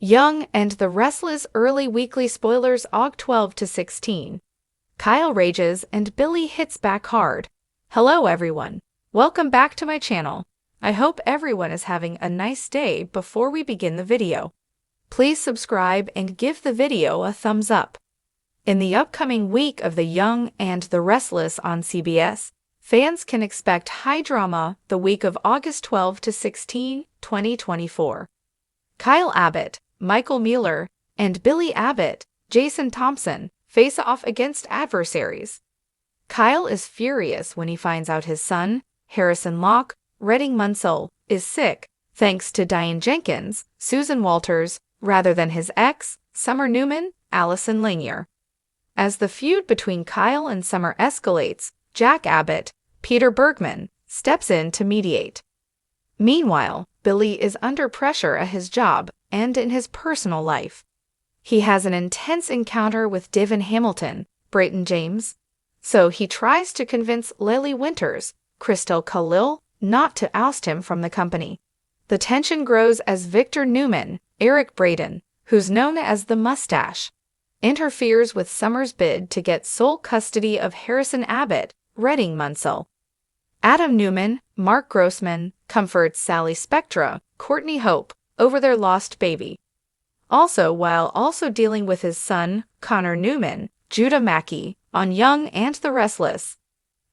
Young and the Restless early weekly spoilers Aug 12 to 16. Kyle rages and Billy hits back hard. Hello everyone. Welcome back to my channel. I hope everyone is having a nice day. Before we begin the video, please subscribe and give the video a thumbs up. In the upcoming week of The Young and the Restless on CBS, fans can expect high drama the week of August 12 to 16, 2024. Kyle Abbott, Michael Mueller, and Billy Abbott, Jason Thompson, face off against adversaries. Kyle is furious when he finds out his son, Harrison Locke, Redding Munsell, is sick, thanks to Diane Jenkins, Susan Walters, rather than his ex, Summer Newman, Allison Lanier. As the feud between Kyle and Summer escalates, Jack Abbott, Peter Bergman, steps in to mediate. Meanwhile, Billy is under pressure at his job and in his personal life. He has an intense encounter with Divin Hamilton, Brayton James, so he tries to convince Lily Winters, Crystal Khalil, not to oust him from the company. The tension grows as Victor Newman, Eric Braeden, who's known as the Mustache, interferes with Summer's bid to get sole custody of Harrison Abbott, Redding Munsell. Adam Newman, Mark Grossman, comforts Sally Spectra, Courtney Hope, over their lost baby. While also dealing with his son, Connor Newman, Judah Mackey, on Young and the Restless.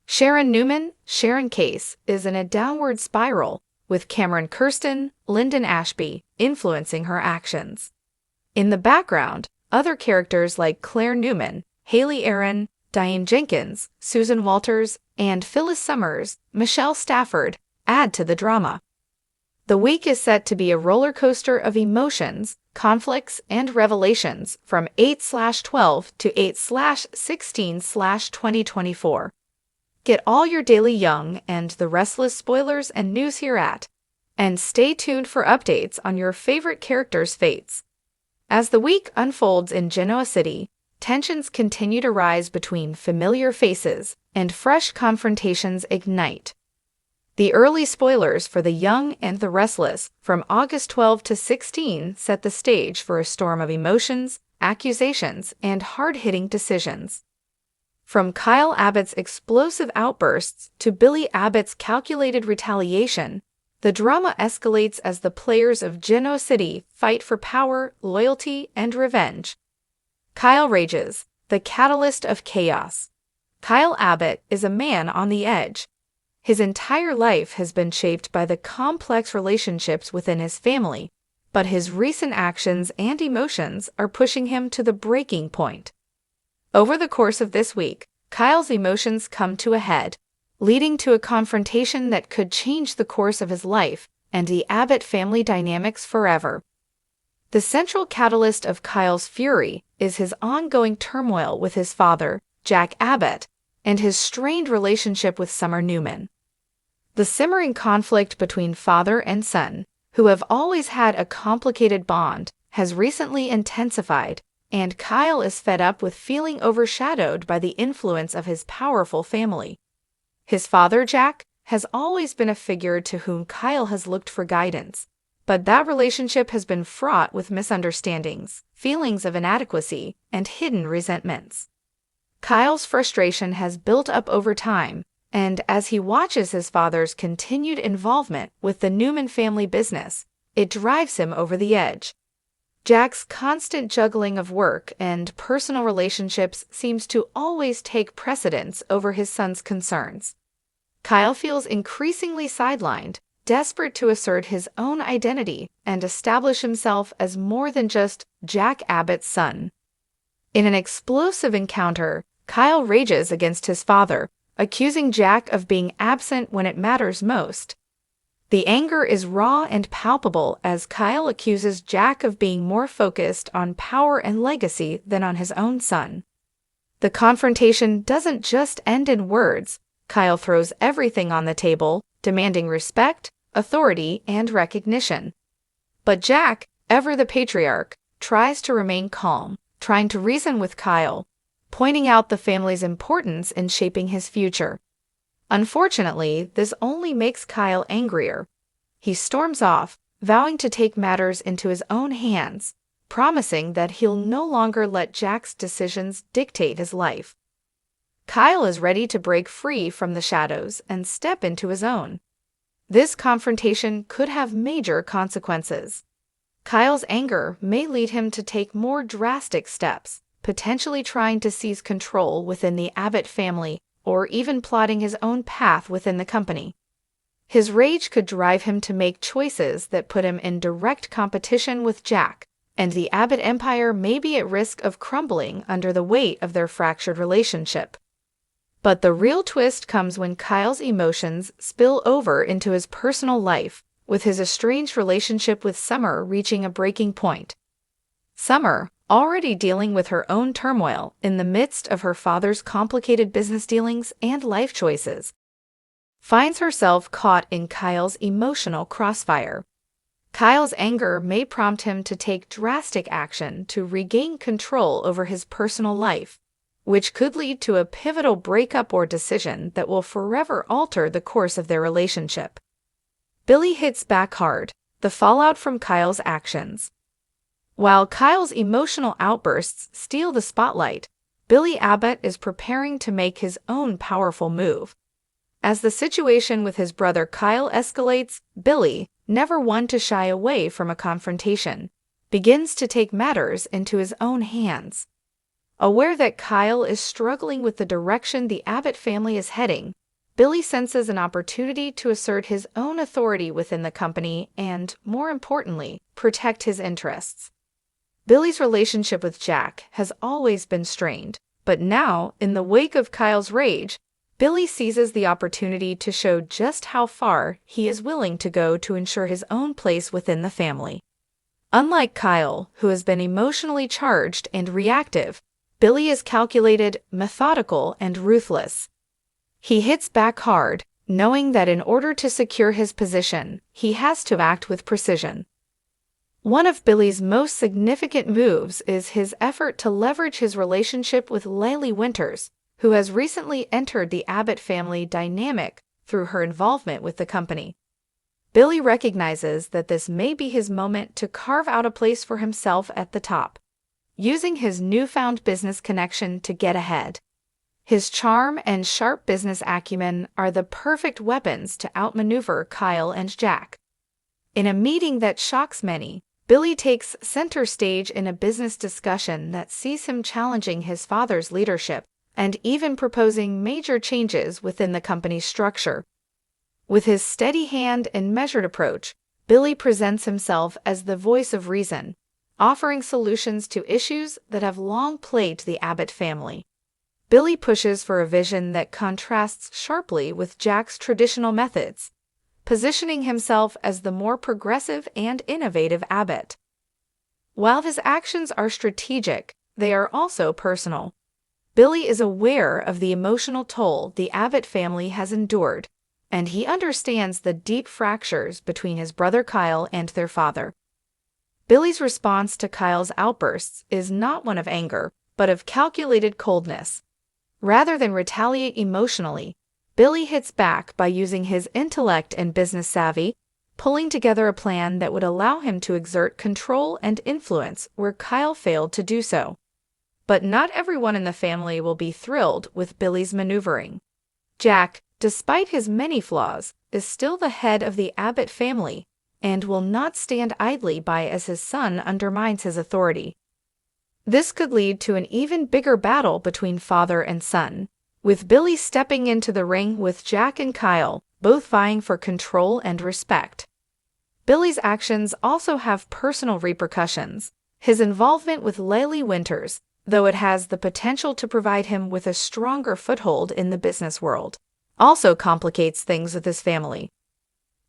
Sharon Newman, Sharon Case, is in a downward spiral, with Cameron Kirsten, Lyndon Ashby, influencing her actions. In the background, other characters like Claire Newman, Haley Aaron, Diane Jenkins, Susan Walters, and Phyllis Summers, Michelle Stafford, add to the drama. The week is set to be a roller coaster of emotions, conflicts, and revelations from 8/12 to 8/16/2024. Get all your daily Young and the Restless spoilers and news here at, and stay tuned for updates on your favorite characters' fates. As the week unfolds in Genoa City, tensions continue to rise between familiar faces and fresh confrontations ignite. The early spoilers for The Young and the Restless from August 12 to 16 set the stage for a storm of emotions, accusations, and hard-hitting decisions. From Kyle Abbott's explosive outbursts to Billy Abbott's calculated retaliation, the drama escalates as the players of Genoa City fight for power, loyalty, and revenge. Kyle rages, the catalyst of chaos. Kyle Abbott is a man on the edge. His entire life has been shaped by the complex relationships within his family, but his recent actions and emotions are pushing him to the breaking point. Over the course of this week, Kyle's emotions come to a head, leading to a confrontation that could change the course of his life and the Abbott family dynamics forever. The central catalyst of Kyle's fury is his ongoing turmoil with his father, Jack Abbott, and his strained relationship with Summer Newman. The simmering conflict between father and son, who have always had a complicated bond, has recently intensified, and Kyle is fed up with feeling overshadowed by the influence of his powerful family. His father, Jack, has always been a figure to whom Kyle has looked for guidance, but that relationship has been fraught with misunderstandings, feelings of inadequacy, and hidden resentments. Kyle's frustration has built up over time, and as he watches his father's continued involvement with the Newman family business, it drives him over the edge. Jack's constant juggling of work and personal relationships seems to always take precedence over his son's concerns. Kyle feels increasingly sidelined, desperate to assert his own identity and establish himself as more than just Jack Abbott's son. In an explosive encounter, Kyle rages against his father, accusing Jack of being absent when it matters most. The anger is raw and palpable as Kyle accuses Jack of being more focused on power and legacy than on his own son. The confrontation doesn't just end in words. Kyle throws everything on the table, demanding respect, authority, and recognition. But Jack, ever the patriarch, tries to remain calm, trying to reason with Kyle, pointing out the family's importance in shaping his future. Unfortunately, this only makes Kyle angrier. He storms off, vowing to take matters into his own hands, promising that he'll no longer let Jack's decisions dictate his life. Kyle is ready to break free from the shadows and step into his own. This confrontation could have major consequences. Kyle's anger may lead him to take more drastic steps, potentially trying to seize control within the Abbott family or even plotting his own path within the company. His rage could drive him to make choices that put him in direct competition with Jack, and the Abbott empire may be at risk of crumbling under the weight of their fractured relationship. But the real twist comes when Kyle's emotions spill over into his personal life, with his estranged relationship with Summer reaching a breaking point. Summer, already dealing with her own turmoil in the midst of her father's complicated business dealings and life choices, finds herself caught in Kyle's emotional crossfire. Kyle's anger may prompt him to take drastic action to regain control over his personal life, which could lead to a pivotal breakup or decision that will forever alter the course of their relationship. Billy hits back hard, the fallout from Kyle's actions. While Kyle's emotional outbursts steal the spotlight, Billy Abbott is preparing to make his own powerful move. As the situation with his brother Kyle escalates, Billy, never one to shy away from a confrontation, begins to take matters into his own hands. Aware that Kyle is struggling with the direction the Abbott family is heading, Billy senses an opportunity to assert his own authority within the company and, more importantly, protect his interests. Billy's relationship with Jack has always been strained, but now, in the wake of Kyle's rage, Billy seizes the opportunity to show just how far he is willing to go to ensure his own place within the family. Unlike Kyle, who has been emotionally charged and reactive, Billy is calculated, methodical, and ruthless. He hits back hard, knowing that in order to secure his position, he has to act with precision. One of Billy's most significant moves is his effort to leverage his relationship with Laylee Winters, who has recently entered the Abbott family dynamic through her involvement with the company. Billy recognizes that this may be his moment to carve out a place for himself at the top, using his newfound business connection to get ahead. His charm and sharp business acumen are the perfect weapons to outmaneuver Kyle and Jack. In a meeting that shocks many, Billy takes center stage in a business discussion that sees him challenging his father's leadership and even proposing major changes within the company's structure. With his steady hand and measured approach, Billy presents himself as the voice of reason, offering solutions to issues that have long plagued the Abbott family. Billy pushes for a vision that contrasts sharply with Jack's traditional methods, positioning himself as the more progressive and innovative Abbott. While his actions are strategic, they are also personal. Billy is aware of the emotional toll the Abbott family has endured, and he understands the deep fractures between his brother Kyle and their father. Billy's response to Kyle's outbursts is not one of anger, but of calculated coldness. Rather than retaliate emotionally, Billy hits back by using his intellect and business savvy, pulling together a plan that would allow him to exert control and influence where Kyle failed to do so. But not everyone in the family will be thrilled with Billy's maneuvering. Jack, despite his many flaws, is still the head of the Abbott family and will not stand idly by as his son undermines his authority. This could lead to an even bigger battle between father and son, with Billy stepping into the ring with Jack and Kyle, both vying for control and respect. Billy's actions also have personal repercussions. His involvement with Laylee Winters, though it has the potential to provide him with a stronger foothold in the business world, also complicates things with his family.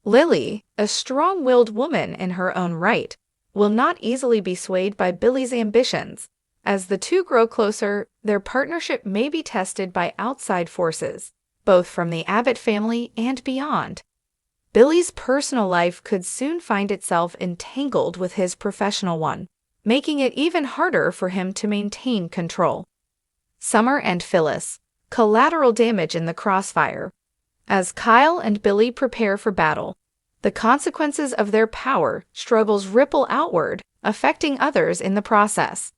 Lily, a strong-willed woman in her own right, will not easily be swayed by Billy's ambitions. As the two grow closer, their partnership may be tested by outside forces, both from the Abbott family and beyond. Billy's personal life could soon find itself entangled with his professional one, making it even harder for him to maintain control. Summer and Phyllis, collateral damage in the crossfire. As Kyle and Billy prepare for battle, The consequences of their power struggles ripple outward, affecting others in the process.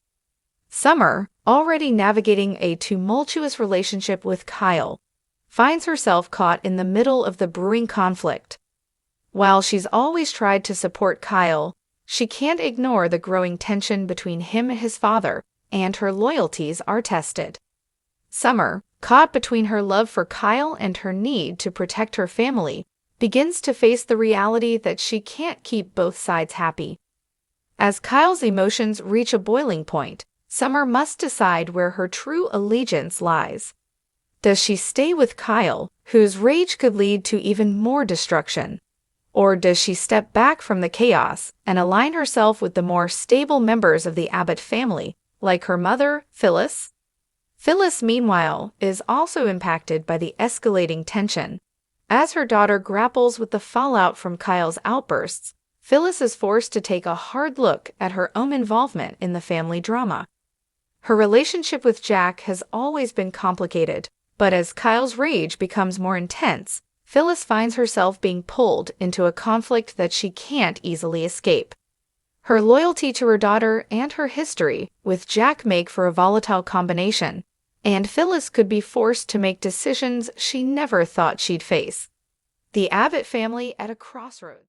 Summer, already navigating a tumultuous relationship with Kyle, finds herself caught in the middle of the brewing conflict. While she's always tried to support Kyle, she can't ignore the growing tension between him and his father, and her loyalties are tested. Summer, caught between her love for Kyle and her need to protect her family, begins to face the reality that she can't keep both sides happy. As Kyle's emotions reach a boiling point, Summer must decide where her true allegiance lies. Does she stay with Kyle, whose rage could lead to even more destruction? Or does she step back from the chaos and align herself with the more stable members of the Abbott family, like her mother, Phyllis? Phyllis, meanwhile, is also impacted by the escalating tension. As her daughter grapples with the fallout from Kyle's outbursts, Phyllis is forced to take a hard look at her own involvement in the family drama. Her relationship with Jack has always been complicated, but as Kyle's rage becomes more intense, Phyllis finds herself being pulled into a conflict that she can't easily escape. Her loyalty to her daughter and her history with Jack make for a volatile combination, and Phyllis could be forced to make decisions she never thought she'd face. The Abbott family at a crossroads.